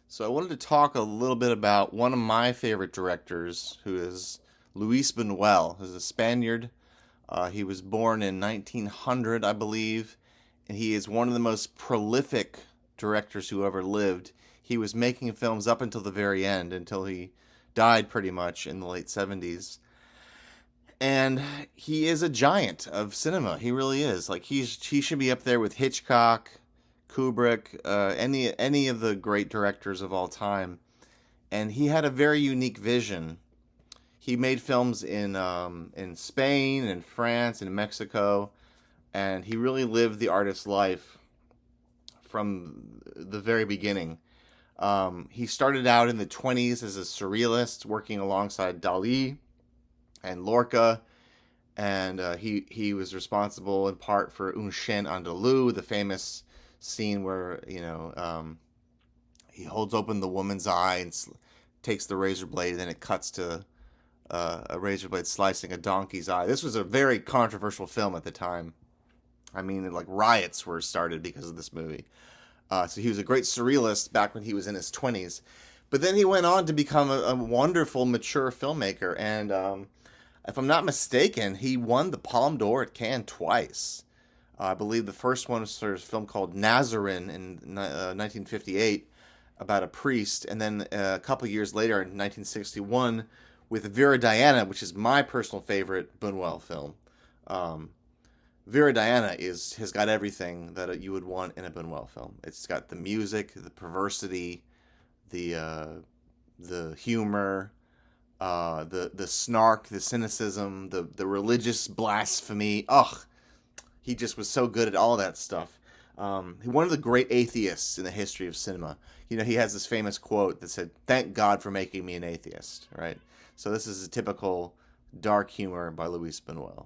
So I wanted to talk a little bit about one of my favorite directors, who is Luis Buñuel, who's a Spaniard. He was born in 1900, I believe, and he is one of the most prolific directors who ever lived. He was making films up until the very end, until he died pretty much in the late 70s. And he is a giant of cinema. He really is. Like he should be up there with Hitchcock, Kubrick, any of the great directors of all time. And he had a very unique vision. He made films in Spain and France and Mexico, and he really lived the artist's life from the very beginning. He started out in the 20s as a surrealist, working alongside Dali and Lorca, and he was responsible in part for Un Chien Andalou, the famous scene where he holds open the woman's eye and takes the razor blade, and then it cuts to a razor blade slicing a donkey's eye. This was a very controversial film at the time. I mean, like riots were started because of this movie. So he was a great surrealist back when he was in his 20s. But then he went on to become a wonderful, mature filmmaker. And if I'm not mistaken, he won the Palme d'Or at Cannes twice. I believe the first one was a film called Nazarene in 1958 about a priest. And then a couple years later in 1961 with Vera Diana, which is my personal favorite Buñuel film. Vera Diana has got everything that you would want in a Buñuel film. It's got the music, the perversity, the humor, the snark, the cynicism, the religious blasphemy. Ugh, he just was so good at all that stuff. One of the great atheists in the history of cinema. He has this famous quote that said, "Thank God for making me an atheist." Right. So this is a typical dark humor by Luis Buñuel.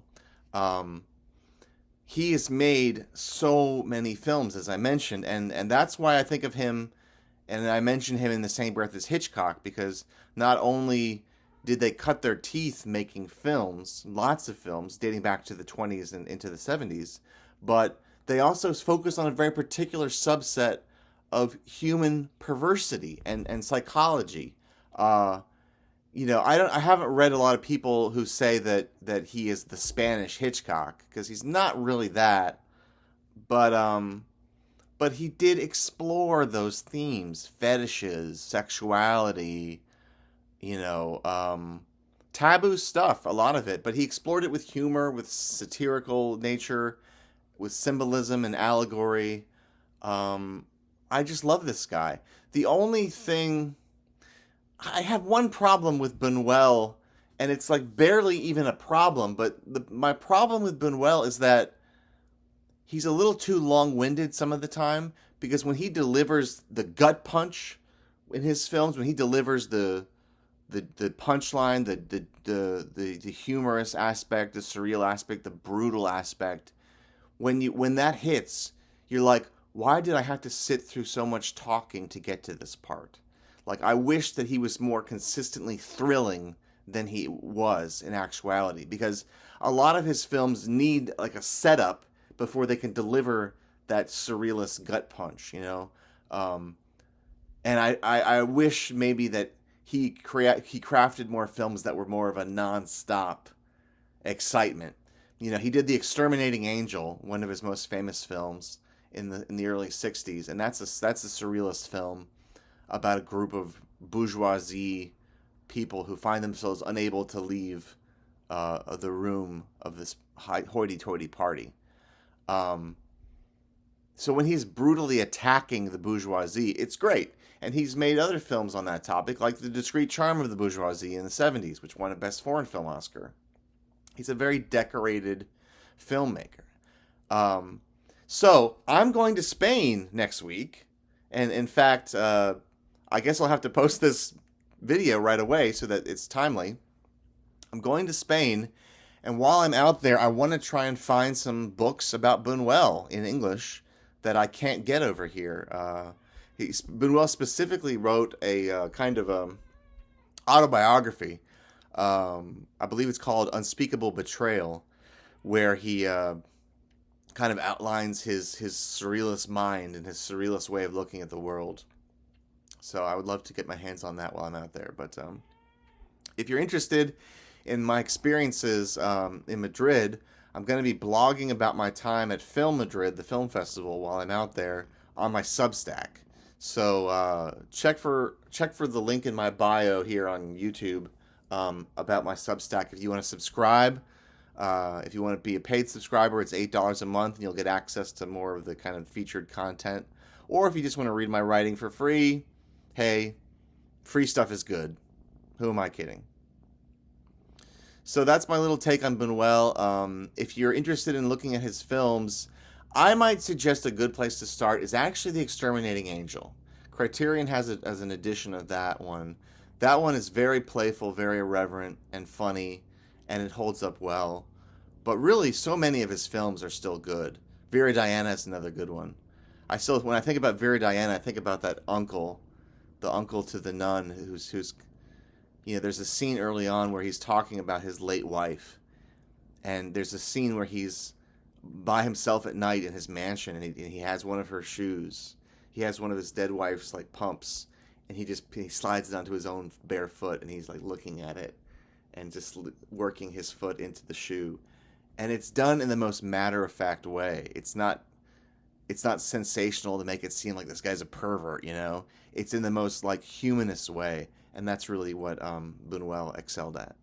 He has made so many films, as I mentioned, and that's why I think of him, and I mention him in the same breath as Hitchcock, because not only did they cut their teeth making films, lots of films dating back to the 20s and into the 70s, but they also focused on a very particular subset of human perversity and psychology. I haven't read a lot of people who say that he is the Spanish Hitchcock, because he's not really that. But he did explore those themes: fetishes, sexuality, taboo stuff, a lot of it. But he explored it with humor, with satirical nature, with symbolism and allegory. I just love this guy. The only thing I have one problem with Buñuel, and it's like barely even a problem. But my problem with Buñuel is that he's a little too long-winded some of the time. Because when he delivers the gut punch in his films, when he delivers the punchline, the humorous aspect, the surreal aspect, the brutal aspect, when that hits, you're like, why did I have to sit through so much talking to get to this part? Like, I wish that he was more consistently thrilling than he was in actuality, because a lot of his films need like a setup before they can deliver that surrealist gut punch, and I wish maybe that he crafted more films that were more of a nonstop excitement. He did The Exterminating Angel, one of his most famous films in the early '60s, and that's a surrealist film about a group of bourgeoisie people who find themselves unable to leave the room of this hoity-toity party. So when he's brutally attacking the bourgeoisie, it's great. And he's made other films on that topic, like The Discreet Charm of the Bourgeoisie in the '70s, which won a Best Foreign Film Oscar. He's a very decorated filmmaker. So I'm going to Spain next week. And in fact, I guess I'll have to post this video right away so that it's timely. I'm going to Spain, and while I'm out there, I want to try and find some books about Buñuel in English that I can't get over here. Buñuel specifically wrote a kind of autobiography. I believe it's called Unspeakable Betrayal, where he kind of outlines his surrealist mind and his surrealist way of looking at the world. So I would love to get my hands on that while I'm out there. But if you're interested in my experiences in Madrid, I'm going to be blogging about my time at FILMADRID, the film festival, while I'm out there on my Substack. So check for the link in my bio here on YouTube about my Substack if you want to subscribe. If you want to be a paid subscriber, it's $8 a month, and you'll get access to more of the kind of featured content. Or if you just want to read my writing for free, hey, free stuff is good. Who am I kidding? So that's my little take on Buñuel. If you're interested in looking at his films, I might suggest a good place to start is actually The Exterminating Angel. Criterion has it as an edition of that one. That one is very playful, very irreverent, and funny, and it holds up well. But really, so many of his films are still good. Viridiana is another good one. When I think about Viridiana, I think about that uncle, the uncle to the nun, who's there's a scene early on where he's talking about his late wife, and there's a scene where he's by himself at night in his mansion, and he has one of her shoes. He has one of his dead wife's like pumps, and he slides it onto his own bare foot, and he's like looking at it and just working his foot into the shoe. And it's done in the most matter-of-fact way. It's not sensational to make it seem like this guy's a pervert, It's in the most like humanist way, and that's really what Buñuel excelled at.